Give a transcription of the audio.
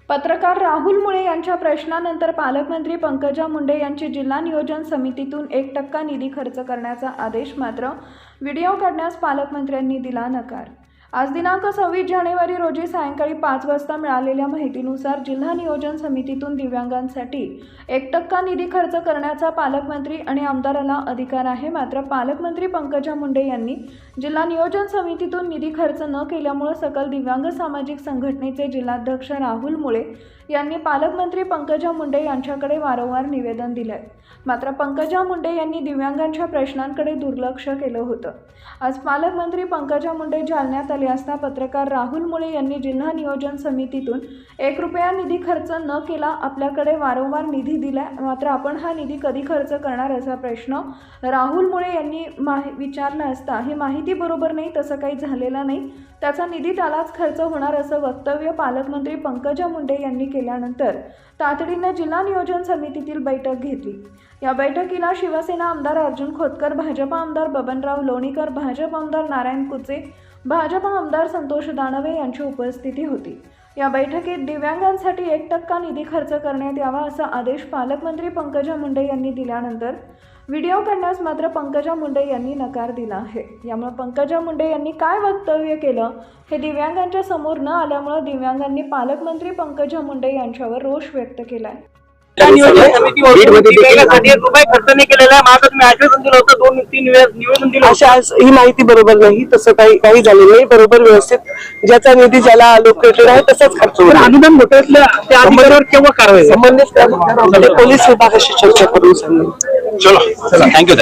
पत्रकार राहुल मुळे यांच्या प्रश्नानंतर पालकमंत्री पंकजा मुंडे यांची जिल्हा नियोजन समितीतून 1% निधी खर्च करण्याचा आदेश मात्र व्हिडिओ काढण्यास पालकमंत्र्यांनी दिला नकार। आज दिनांक 26 जानेवारी रोजी सायंकाळी 5 वाजता मिळालेल्या माहितीनुसार जिल्हा नियोजन समितीतून दिव्यांगांसाठी 1% निधी खर्च करण्याचा पालकमंत्री आणि आमदाराला अधिकार आहे। मात्र पालकमंत्री पंकजा मुंडे यांनी जिल्हा नियोजन समितीतून निधी खर्च न केल्यामुळे सकल दिव्यांग सामाजिक संघटनेचे जिल्हाध्यक्ष राहुल मुळे यांनी पालकमंत्री पंकजा मुंडे यांच्याकडे वारंवार निवेदन दिले। मात्र पंकजा मुंडे यांनी दिव्यांगांच्या प्रश्नांकडे दुर्लक्ष केलं होतं। आज पालकमंत्री पंकजा मुंडे जालन्यात आले असता पत्रकार राहुल मुळे यांनी जिल्हा नियोजन समितीतून 1 रुपया निधी खर्च न केला, आपल्याकडे वारंवार निधी दिलाय, मात्र आपण हा निधी कधी खर्च करणार असा प्रश्न राहुल मुळे यांनी विचारला असता ही माहिती बरोबर नाही, तसं काही झालेलं नाही, त्याचा निधी त्यालाच खर्च होणार असं वक्तव्य पालकमंत्री पंकजा मुंडे यांनी केल्यानंतर तातडीने जिल्हा नियोजन समितीतील बैठक घेतली। या बैठकीला शिवसेना आमदार अर्जुन खोतकर, भाजपा आमदार बबनराव लोणीकर, भाजप आमदार नारायण कुचे, भाजपा आमदार संतोष दानवे यांची उपस्थिती होती। या बैठकीत दिव्यांगांसाठी 1% निधी खर्च करण्यात यावा असा आदेश पालकमंत्री पंकजा मुंडे यांनी दिल्यानंतर व्हिडिओ काढण्यास मात्र पंकजा मुंडे यांनी नकार दिला आहे। यामुळे पंकजा मुंडे यांनी काय वक्तव्य केलं हे दिव्यांगांच्या समोर न आल्यामुळे दिव्यांगांनी पालकमंत्री पंकजा मुंडे यांच्यावर रोष व्यक्त केलाय। ही माहिती बरोबर नाही, तसं काही झालेलं नाही। बरोबर व्यवस्थित ज्याचा निधी ज्याला अलोकेटेड आहे तसंच खर्च होईल। अनुदान घोटाळ्यातल्या त्या अधिकाऱ्यावर केव्हा कारवाई संबंधित पोलीस विभागाशी चर्चा करून सांगेल। चलो, थँक्यू।